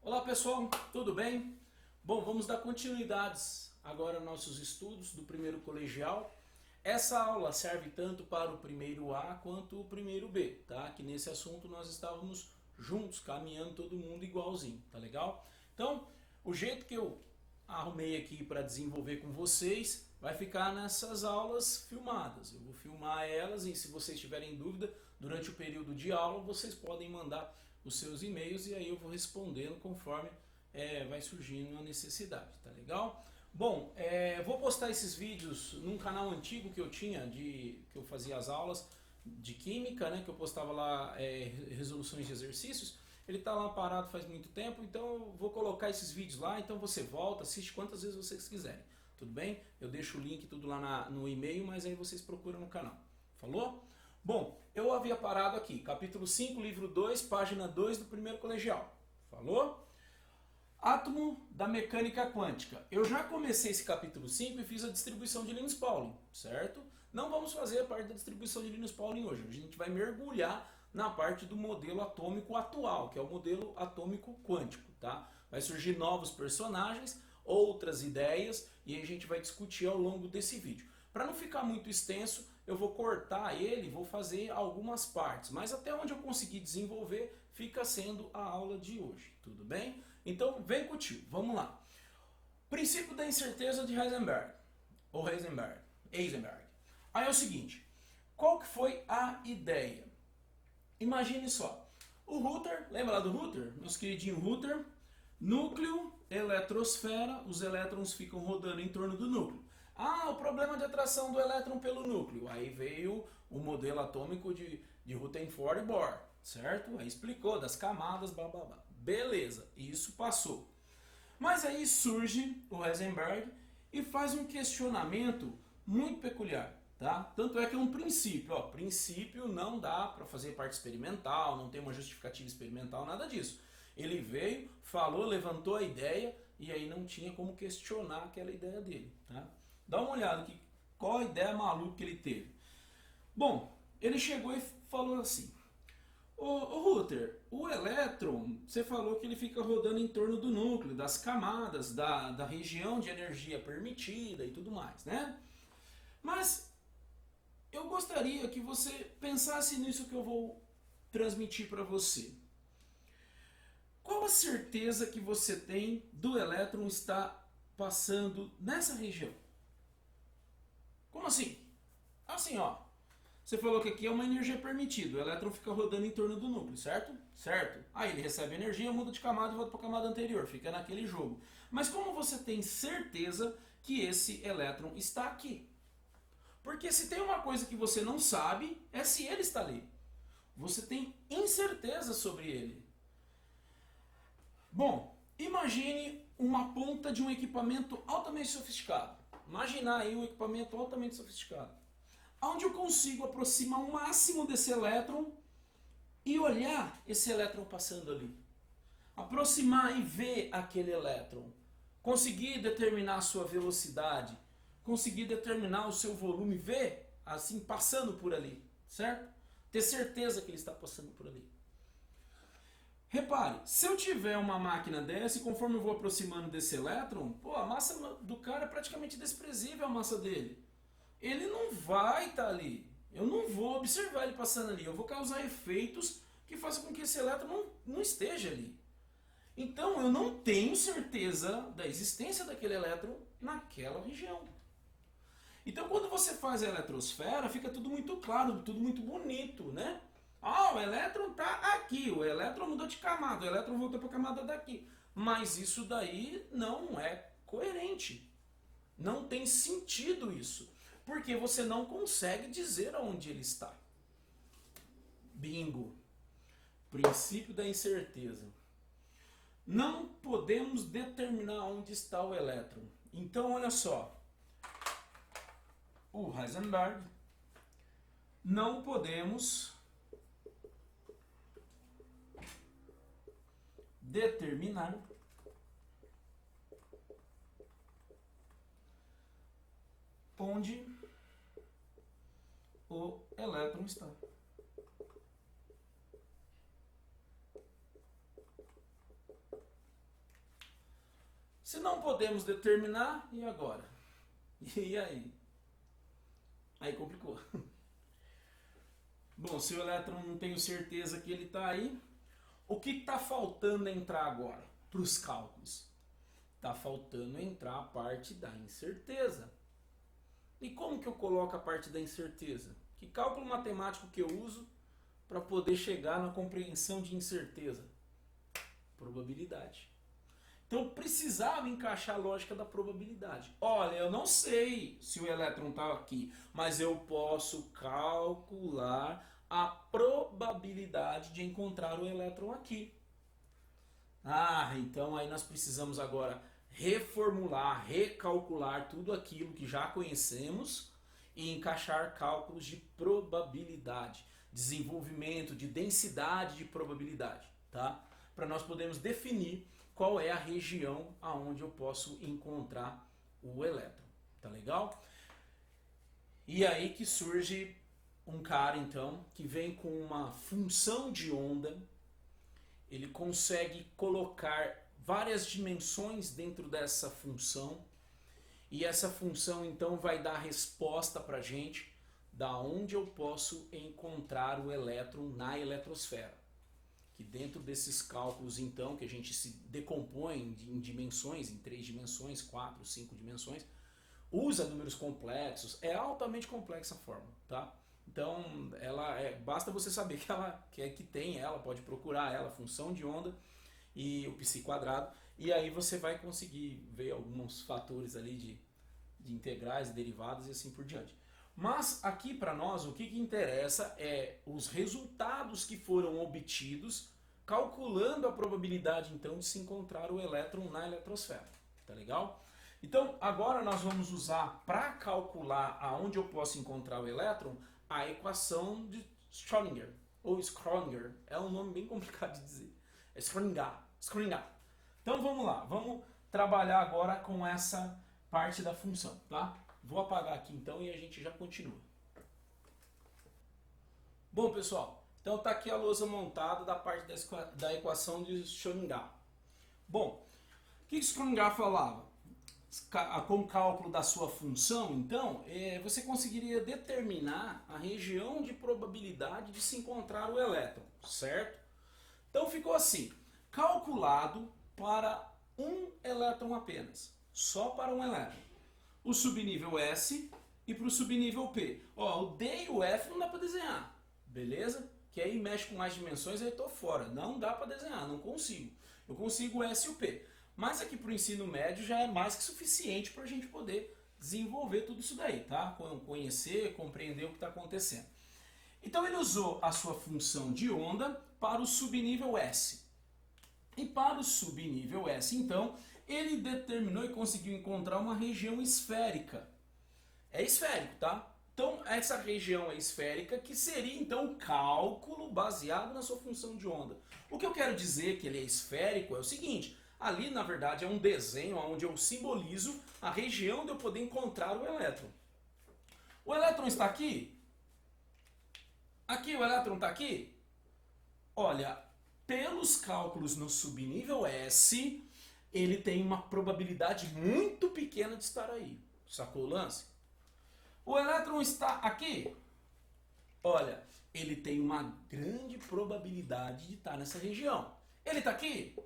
Olá pessoal, tudo bem? Bom, vamos dar continuidades agora aos nossos estudos do primeiro colegial. Essa aula serve tanto para o primeiro A quanto o primeiro B, tá? Que nesse assunto nós estávamos juntos, caminhando todo mundo igualzinho, tá legal? Então, o jeito que eu arrumei aqui para desenvolver com vocês vai ficar nessas aulas filmadas. Eu vou filmar elas e se vocês tiverem dúvida durante o período de aula, vocês podem mandar os seus e-mails e aí eu vou respondendo conforme vai surgindo a necessidade, tá legal? Bom, vou postar esses vídeos num canal antigo que eu tinha, que eu fazia as aulas de química, né, que eu postava lá resoluções de exercícios. Ele está lá parado faz muito tempo, então eu vou colocar esses vídeos lá, então você volta, assiste quantas vezes vocês quiserem, tudo bem? Eu deixo o link tudo lá no e-mail, mas aí vocês procuram no canal, falou? Bom, eu havia parado aqui, capítulo 5, livro 2, página 2 do primeiro colegial, falou? Átomo da mecânica quântica. Eu já comecei esse capítulo 5 e fiz a distribuição de Linus Pauling, certo? Não vamos fazer a parte da distribuição de Linus Pauling hoje. Hoje a gente vai mergulhar na parte do modelo atômico atual, que é o modelo atômico quântico, tá? Vai surgir novos personagens, outras ideias, e a gente vai discutir ao longo desse vídeo. Para não ficar muito extenso, eu vou cortar ele, vou fazer algumas partes, mas até onde eu conseguir desenvolver, fica sendo a aula de hoje, tudo bem? Então vem contigo, vamos lá. Princípio da incerteza de Heisenberg, ou Heisenberg. Aí é o seguinte, qual que foi a ideia? Imagine só, o Ruther, lembra lá do Ruther? Nosso queridinho Ruther, núcleo, eletrosfera, os elétrons ficam rodando em torno do núcleo. Ah, o problema de atração do elétron pelo núcleo. Aí veio o modelo atômico de Rutherford e Bohr, certo? Aí explicou das camadas, blá blá blá. Beleza, isso passou. Mas aí surge o Heisenberg e faz um questionamento muito peculiar, tá? Tanto é que é um princípio, ó, princípio não dá para fazer parte experimental, não tem uma justificativa experimental, nada disso. Ele veio, falou, levantou a ideia e aí não tinha como questionar aquela ideia dele, tá? Dá uma olhada aqui, qual a ideia maluca que ele teve. Bom, ele chegou e falou assim, ô Ruther, o elétron, você falou que ele fica rodando em torno do núcleo, das camadas, da região de energia permitida e tudo mais, né? Mas eu gostaria que você pensasse nisso que eu vou transmitir para você. Qual a certeza que você tem do elétron estar passando nessa região? Como assim? Assim, ó. Você falou que aqui é uma energia permitida, o elétron fica rodando em torno do núcleo, certo? Certo. Aí ele recebe energia, muda de camada e volta para a camada anterior, fica naquele jogo. Mas como você tem certeza que esse elétron está aqui? Porque se tem uma coisa que você não sabe, é se ele está ali. Você tem incerteza sobre ele. Bom, imagine uma ponta de um equipamento altamente sofisticado. Imaginar aí um equipamento altamente sofisticado. Onde eu consigo aproximar o máximo desse elétron e olhar esse elétron passando ali. Aproximar e ver aquele elétron. Conseguir determinar a sua velocidade. Conseguir determinar o seu volume. Ver, assim, passando por ali. Certo? Ter certeza que ele está passando por ali. Repare, se eu tiver uma máquina dessa e conforme eu vou aproximando desse elétron, pô, a massa do cara é praticamente desprezível, a massa dele. Ele não vai estar ali. Eu não vou observar ele passando ali. Eu vou causar efeitos que façam com que esse elétron não esteja ali. Então eu não tenho certeza da existência daquele elétron naquela região. Então quando você faz a eletrosfera, fica tudo muito claro, tudo muito bonito, né? Ah, o elétron está aqui, o elétron mudou de camada, o elétron voltou para a camada daqui. Mas isso daí não é coerente. Não tem sentido isso. Porque você não consegue dizer aonde ele está. Bingo. Princípio da incerteza. Não podemos determinar onde está o elétron. Então, olha só. O Heisenberg, não podemos determinar onde o elétron está. Se não podemos determinar, e agora? E aí? Aí complicou. Bom, se o elétron não tenho certeza que ele está aí, o que está faltando entrar agora para os cálculos? Está faltando entrar a parte da incerteza. E como que eu coloco a parte da incerteza? Que cálculo matemático que eu uso para poder chegar na compreensão de incerteza? Probabilidade. Então eu precisava encaixar a lógica da probabilidade. Olha, eu não sei se o elétron está aqui, mas eu posso calcular a probabilidade de encontrar o elétron aqui. Então aí nós precisamos agora reformular, recalcular tudo aquilo que já conhecemos e encaixar cálculos de probabilidade, desenvolvimento de densidade de probabilidade, tá? Para nós podermos definir qual é a região aonde eu posso encontrar o elétron, tá legal? E aí que surge um cara então que vem com uma função de onda, ele consegue colocar várias dimensões dentro dessa função e essa função então vai dar resposta para a gente da onde eu posso encontrar o elétron na eletrosfera. Que dentro desses cálculos então que a gente se decompõe em dimensões, em 3 dimensões, 4, 5 dimensões, usa números complexos, é altamente complexa a fórmula, tá? Então, basta você saber que tem ela, pode procurar ela, função de onda e o π quadrado, e aí você vai conseguir ver alguns fatores ali de integrais e derivadas e assim por diante. Mas aqui para nós o que interessa é os resultados que foram obtidos calculando a probabilidade então de se encontrar o elétron na eletrosfera, tá legal? Então agora nós vamos usar para calcular aonde eu posso encontrar o elétron a equação de Schrödinger, ou Schrödinger, é um nome bem complicado de dizer, é Schrödinger. Então vamos lá, vamos trabalhar agora com essa parte da função, tá? Vou apagar aqui então e a gente já continua. Bom pessoal, então está aqui a lousa montada da parte da equação de Schrödinger. Bom, o que Schrödinger falava? Com o cálculo da sua função, então, você conseguiria determinar a região de probabilidade de se encontrar o elétron, certo? Então ficou assim, calculado para um elétron apenas, só para um elétron. O subnível S e para o subnível P. Ó, o D e o F não dá para desenhar, beleza? Que aí mexe com mais dimensões, aí eu tô fora. Não dá para desenhar, não consigo. Eu consigo o S e o P. Mas aqui para o ensino médio já é mais que suficiente para a gente poder desenvolver tudo isso daí, tá? Conhecer, compreender o que está acontecendo. Então ele usou a sua função de onda para o subnível S. E para o subnível S, então, ele determinou e conseguiu encontrar uma região esférica. É esférico, tá? Então, essa região é esférica, que seria, então, o cálculo baseado na sua função de onda. O que eu quero dizer que ele é esférico é o seguinte, ali, na verdade, é um desenho onde eu simbolizo a região de eu poder encontrar o elétron. O elétron está aqui? Aqui, o elétron está aqui? Olha, pelos cálculos no subnível S, ele tem uma probabilidade muito pequena de estar aí. Sacou o lance? O elétron está aqui? Olha, ele tem uma grande probabilidade de estar nessa região. Ele está aqui?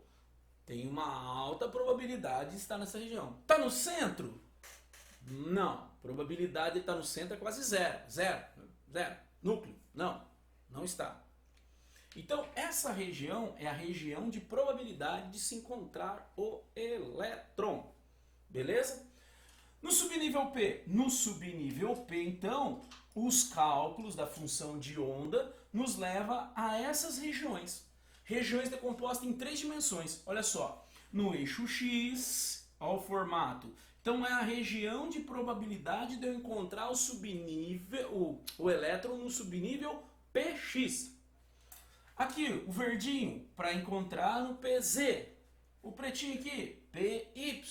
Tem uma alta probabilidade de estar nessa região. Está no centro? Não. Probabilidade de estar no centro é quase zero. Zero. Núcleo? Não. Não está. Então, essa região é a região de probabilidade de se encontrar o elétron. Beleza? No subnível P? No subnível P, então, os cálculos da função de onda nos leva a essas regiões. Regiões decompostas em 3 dimensões. Olha só, no eixo X, olha o formato. Então é a região de probabilidade de eu encontrar o subnível, o elétron no subnível PX. Aqui, o verdinho, para encontrar no PZ. O pretinho aqui, PY.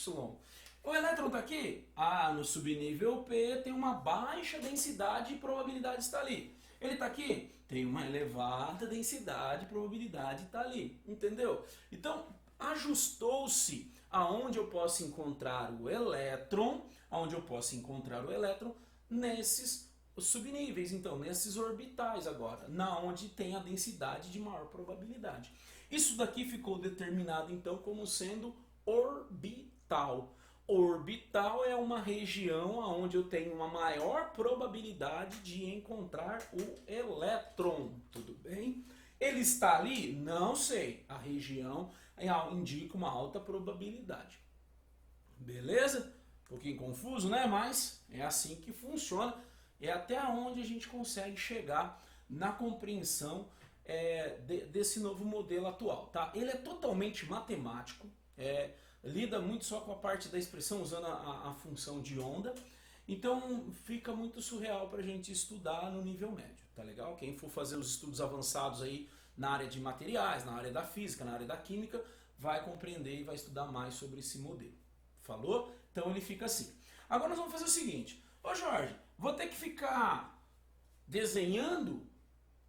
O elétron está aqui? No subnível P tem uma baixa densidade e probabilidade de estar ali. Ele está aqui? Tem uma elevada densidade e probabilidade de estar ali. Entendeu? Então, ajustou-se aonde eu posso encontrar o elétron, nesses subníveis, então, nesses orbitais agora, na onde tem a densidade de maior probabilidade. Isso daqui ficou determinado, então, como sendo orbital. Orbital é uma região onde eu tenho uma maior probabilidade de encontrar o elétron, tudo bem? Ele está ali? Não sei. A região indica uma alta probabilidade. Beleza? Um pouquinho confuso, né? Mas é assim que funciona. É até onde a gente consegue chegar na compreensão desse novo modelo atual, tá? Ele é totalmente matemático, lida muito só com a parte da expressão usando a função de onda, então fica muito surreal para a gente estudar no nível médio, tá legal? Quem for fazer os estudos avançados aí na área de materiais, na área da física, na área da química, vai compreender e vai estudar mais sobre esse modelo. Falou? Então ele fica assim. Agora nós vamos fazer o seguinte. Ô Jorge, vou ter que ficar desenhando?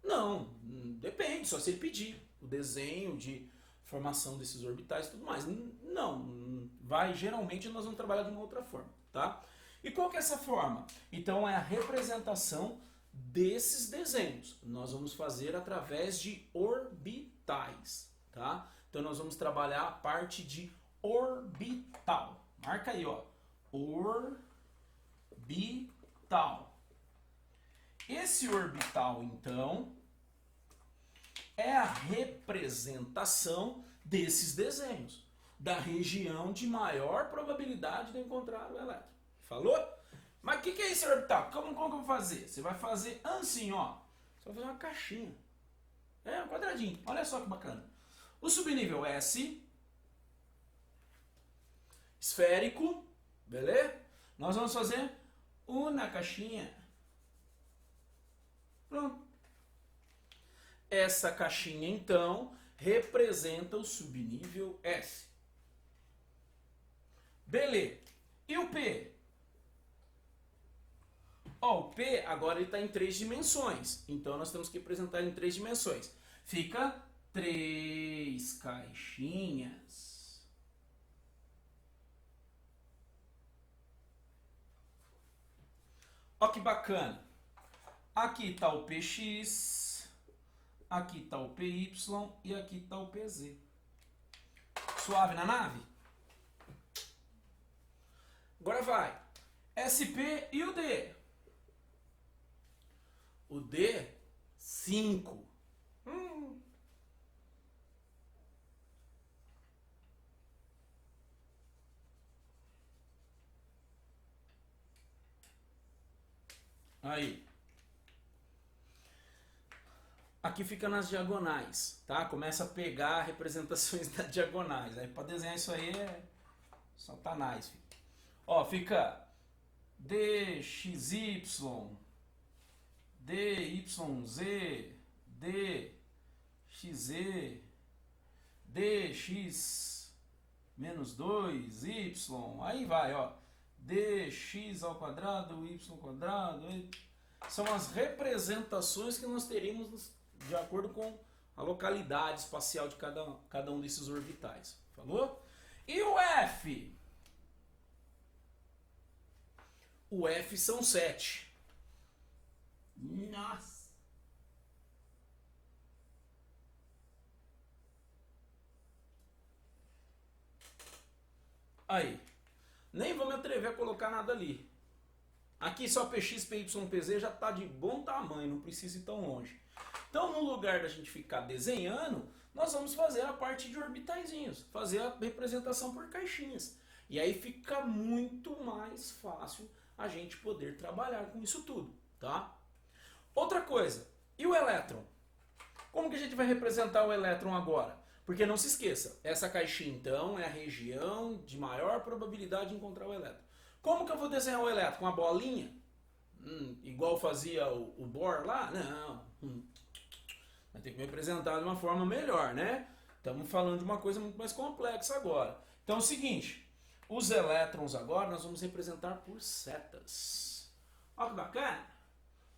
Não, depende, só se ele pedir o desenho de formação desses orbitais e tudo mais. Não, geralmente nós vamos trabalhar de uma outra forma, tá? E qual que é essa forma? Então é a representação desses desenhos. Nós vamos fazer através de orbitais, tá? Então nós vamos trabalhar a parte de orbital. Marca aí, ó. Orbital. Esse orbital, então, é a representação desses desenhos, da região de maior probabilidade de encontrar o elétron. Falou? Mas o que é esse orbital? Como que eu vou fazer? Você vai fazer assim, ó. Você vai fazer uma caixinha. Um quadradinho. Olha só que bacana. O subnível S, esférico, beleza? Nós vamos fazer uma caixinha. Pronto. Essa caixinha, então, representa o subnível S. Beleza. E o P? Ó, o P agora ele está em 3 dimensões. Então nós temos que representar ele em 3 dimensões. Fica 3 caixinhas. Ó que bacana. Aqui está o PX, aqui está o PY e aqui está o PZ. Suave na nave? Agora vai. SP e o D. O D, 5. Aí. Aqui fica nas diagonais, tá? Começa a pegar representações das diagonais. Aí para desenhar isso aí é satanás, filho. Ó, fica DXY, DYZ, DXZ, DX menos 2Y, aí vai, ó. Dx ao quadrado, y ao quadrado. São as representações que nós teríamos de acordo com a localidade espacial de cada um desses orbitais. Falou? E o F? O F são 7. Nossa! Aí. Nem vou me atrever a colocar nada ali. Aqui só PX, PY, PZ já está de bom tamanho, não precisa ir tão longe. Então, no lugar da gente ficar desenhando, nós vamos fazer a parte de orbitaizinhos, fazer a representação por caixinhas. E aí fica muito mais fácil a gente poder trabalhar com isso tudo, tá? Outra coisa, e o elétron? Como que a gente vai representar o elétron agora? Porque não se esqueça, essa caixinha então é a região de maior probabilidade de encontrar o elétron. Como que eu vou desenhar o elétron? Com a bolinha? Igual fazia o Bohr lá? Não. Vai ter que me representar de uma forma melhor, né? Estamos falando de uma coisa muito mais complexa agora. Então é o seguinte, os elétrons agora nós vamos representar por setas. Olha que bacana.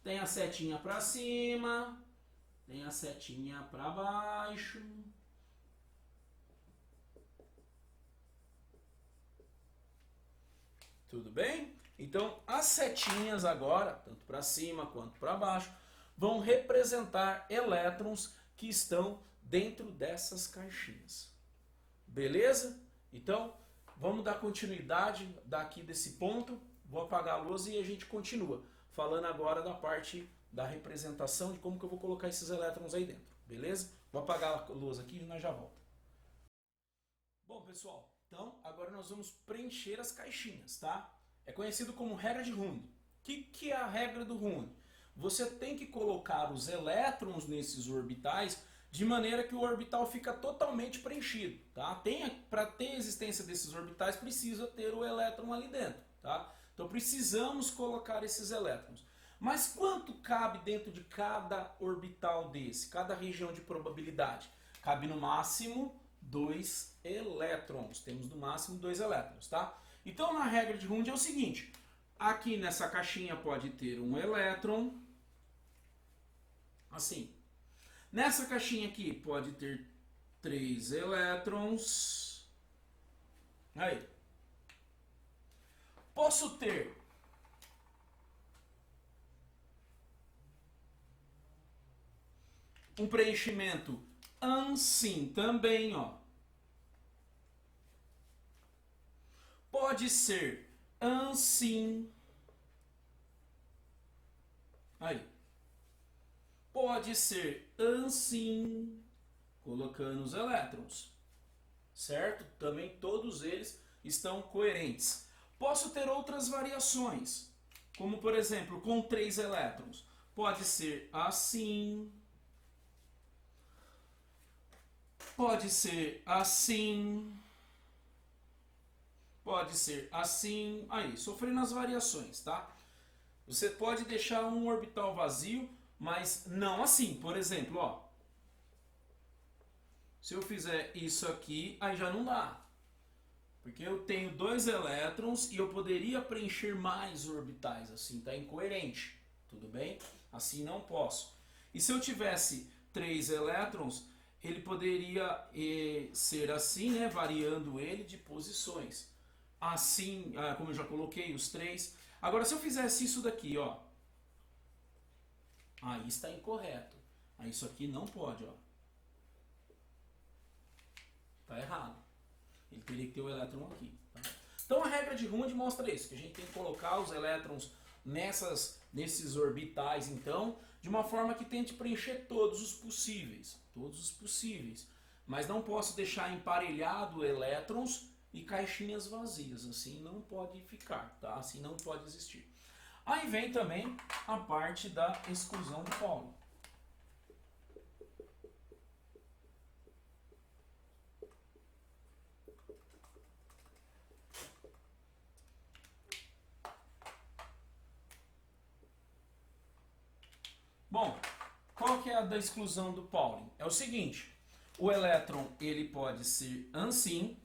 Tem a setinha para cima, tem a setinha para baixo. Tudo bem? Então, as setinhas agora, tanto para cima quanto para baixo, vão representar elétrons que estão dentro dessas caixinhas. Beleza? Então, vamos dar continuidade daqui desse ponto. Vou apagar a luz e a gente continua falando agora da parte da representação de como que eu vou colocar esses elétrons aí dentro. Beleza? Vou apagar a luz aqui e nós já volta. Bom, pessoal, então agora nós vamos preencher as caixinhas, tá? É conhecido como regra de Hund. O que é a regra do Hund? Você tem que colocar os elétrons nesses orbitais de maneira que o orbital fica totalmente preenchido, tá? Para ter a existência desses orbitais, precisa ter o elétron ali dentro, tá? Então precisamos colocar esses elétrons. Mas quanto cabe dentro de cada orbital desse, cada região de probabilidade? Cabe no máximo 2 elétrons. Temos no máximo 2 elétrons, tá? Então na regra de Hund é o seguinte, aqui nessa caixinha pode ter um elétron, assim. Nessa caixinha aqui pode ter 3 elétrons. Aí. Posso ter um preenchimento assim também, ó. Pode ser assim. Aí. Pode ser assim, colocando os elétrons. Certo? Também todos eles estão coerentes. Posso ter outras variações, como por exemplo, com 3 elétrons. Pode ser assim. Pode ser assim. Pode ser assim. Aí, sofrendo as variações, tá? Você pode deixar um orbital vazio, mas não assim. Por exemplo, ó. Se eu fizer isso aqui, aí já não dá. Porque eu tenho 2 elétrons e eu poderia preencher mais orbitais. Assim tá incoerente. Tudo bem? Assim não posso. E se eu tivesse 3 elétrons, ele poderia ser assim, né? Variando ele de posições. Assim, como eu já coloquei, os 3. Agora, se eu fizesse isso daqui, ó. Aí está incorreto. Aí isso aqui não pode, ó. Tá errado. Ele teria que ter o elétron aqui. Tá? Então a regra de Hund mostra isso, que a gente tem que colocar os elétrons nesses orbitais, então, de uma forma que tente preencher todos os possíveis. Todos os possíveis. Mas não posso deixar emparelhado elétrons e caixinhas vazias. Assim não pode ficar, tá? Assim não pode existir. Aí vem também a parte da exclusão de Pauling. Bom, qual que é a da exclusão do Pauling? É o seguinte, o elétron ele pode ser assim,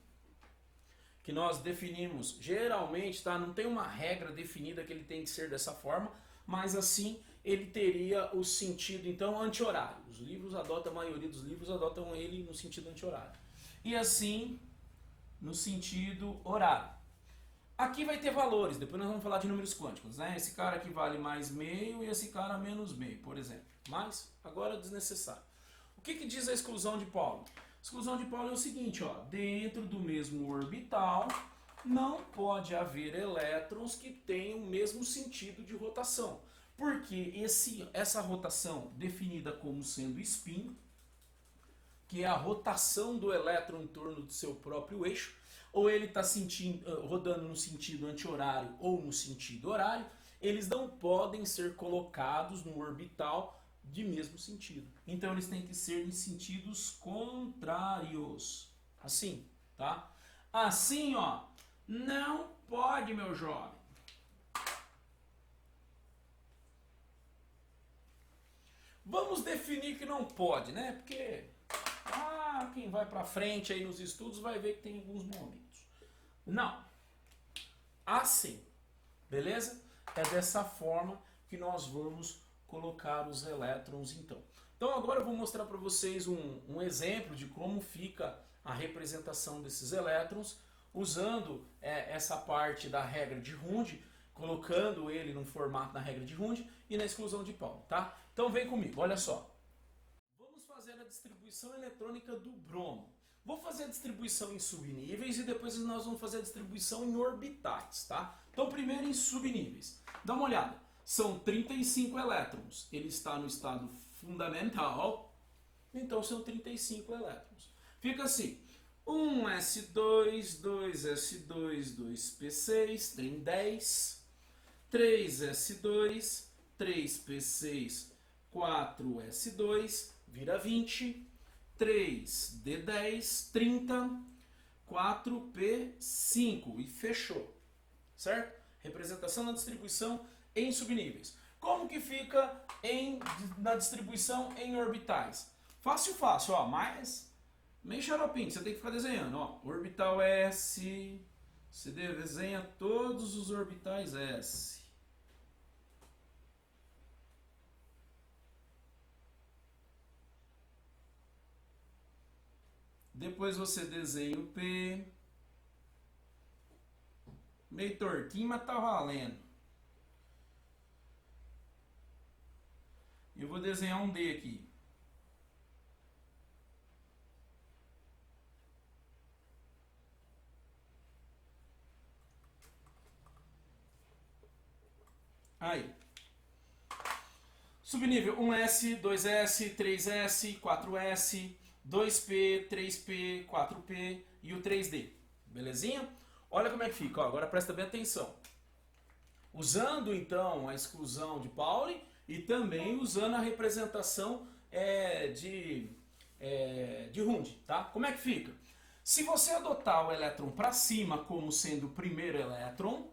que nós definimos geralmente, tá? Não tem uma regra definida que ele tem que ser dessa forma, mas assim ele teria o sentido, então, anti-horário. Os livros adotam, a maioria dos livros adotam ele no sentido anti-horário. E assim, no sentido horário. Aqui vai ter valores, depois nós vamos falar de números quânticos, né? Esse cara aqui vale mais meio e esse cara menos meio, por exemplo. Mas, agora é desnecessário. O que diz a exclusão de Pauling? A exclusão de Pauling é o seguinte, ó. Dentro do mesmo orbital, não pode haver elétrons que tenham o mesmo sentido de rotação. Porque essa rotação, definida como sendo spin, que é a rotação do elétron em torno do seu próprio eixo, ou ele está rodando no sentido anti-horário ou no sentido horário, eles não podem ser colocados no orbital de mesmo sentido. Então eles têm que ser em sentidos contrários. Assim, tá? Assim, ó, não pode, meu jovem. Vamos definir que não pode, né? Porque quem vai para frente aí nos estudos vai ver que tem alguns momentos. Não. Assim. Beleza? É dessa forma que nós vamos colocar os elétrons então. Então agora eu vou mostrar para vocês um exemplo de como fica a representação desses elétrons usando essa parte da regra de Hund, colocando ele num formato na regra de Hund e na exclusão de Pauli, tá? Então vem comigo, olha só. Vamos fazer a distribuição eletrônica do bromo. Vou fazer a distribuição em subníveis e depois nós vamos fazer a distribuição em orbitais, tá? Então primeiro em subníveis. Dá uma olhada. São 35 elétrons. Ele está no estado fundamental, então são 35 elétrons. Fica assim. 1s2, 2s2, 2p6, tem 10. 3s2, 3p6, 4s2, vira 20. 3d10, 30. 4p5 e fechou. Certo? Representação da distribuição em subníveis. Como que fica na distribuição em orbitais? Fácil, fácil, ó, mas meio xaropinho, você tem que ficar desenhando, ó. Orbital S, você desenha todos os orbitais S. Depois você desenha o P. Meio tortinho, mas tá valendo. Eu vou desenhar um D aqui. Aí. Subnível 1S, 2S, 3S, 4S, 2P, 3P, 4P e o 3D. Belezinha? Olha como é que fica. Ó, agora presta bem atenção. Usando então a exclusão de Pauli e também usando a representação de Hund, tá? Como é que fica? Se você adotar o elétron para cima como sendo o primeiro elétron,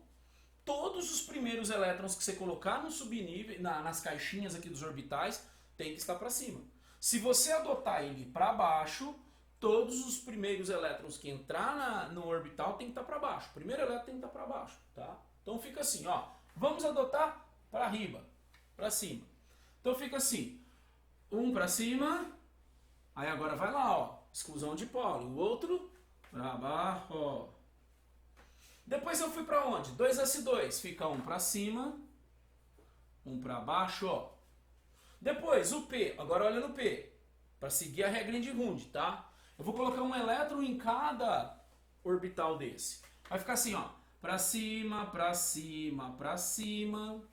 todos os primeiros elétrons que você colocar no subnível, nas caixinhas aqui dos orbitais, tem que estar para cima. Se você adotar ele para baixo, todos os primeiros elétrons que entrar no orbital tem que estar para baixo. O primeiro elétron tem que estar para baixo, tá? Então fica assim, ó. Vamos adotar para riba, para cima. Então fica assim, um para cima, aí agora vai lá, ó, exclusão de Pauli. O outro para baixo, ó. Depois eu fui para onde? 2s2, fica um para cima, um para baixo, ó. Depois o P, agora olha no P, para seguir a regrinha de Hund, tá? Eu vou colocar um elétron em cada orbital desse. Vai ficar assim, ó, para cima, para cima, para cima.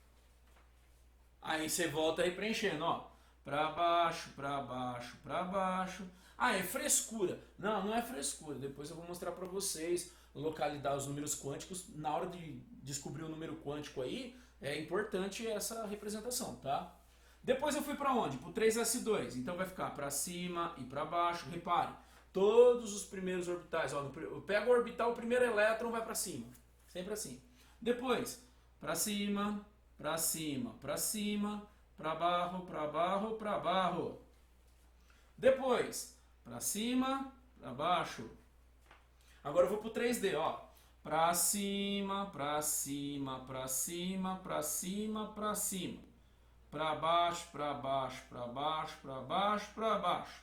Aí você volta aí preenchendo, ó, para baixo, para baixo, para baixo. Ah, é frescura. Não, não é frescura. Depois eu vou mostrar para vocês localizar os números quânticos. Na hora de descobrir o número quântico aí, é importante essa representação, tá? Depois eu fui para onde? Para o 3s2. Então vai ficar para cima e para baixo. Repare, todos os primeiros orbitais. Ó, eu pego o orbital, o primeiro elétron vai para cima. Sempre assim. Depois, para cima, para cima, para cima, para baixo, para baixo, para baixo. Depois, para cima, para baixo. Agora eu vou para o 3D, ó. Para cima, para cima, para cima, para cima, para cima. Para baixo, para baixo, para baixo, para baixo, para baixo.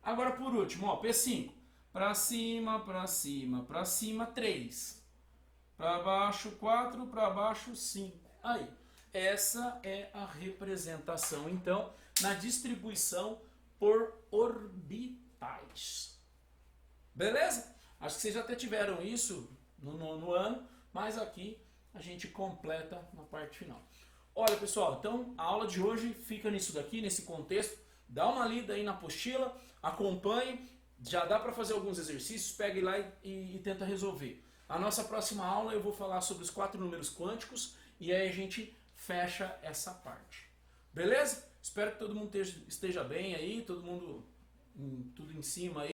Agora por último, ó, P5. Para cima, para cima, para cima, 3. Para baixo, 4, para baixo, 5. Aí, essa é a representação, então, na distribuição por orbitais. Beleza? Acho que vocês já até tiveram isso no ano, mas aqui a gente completa na parte final. Olha, pessoal, então a aula de hoje fica nisso daqui, nesse contexto. Dá uma lida aí na apostila, acompanhe, já dá para fazer alguns exercícios, pegue lá e tenta resolver. A nossa próxima aula eu vou falar sobre os 4 números quânticos e aí a gente fecha essa parte. Beleza? Espero que todo mundo esteja bem aí, todo mundo tudo em cima aí.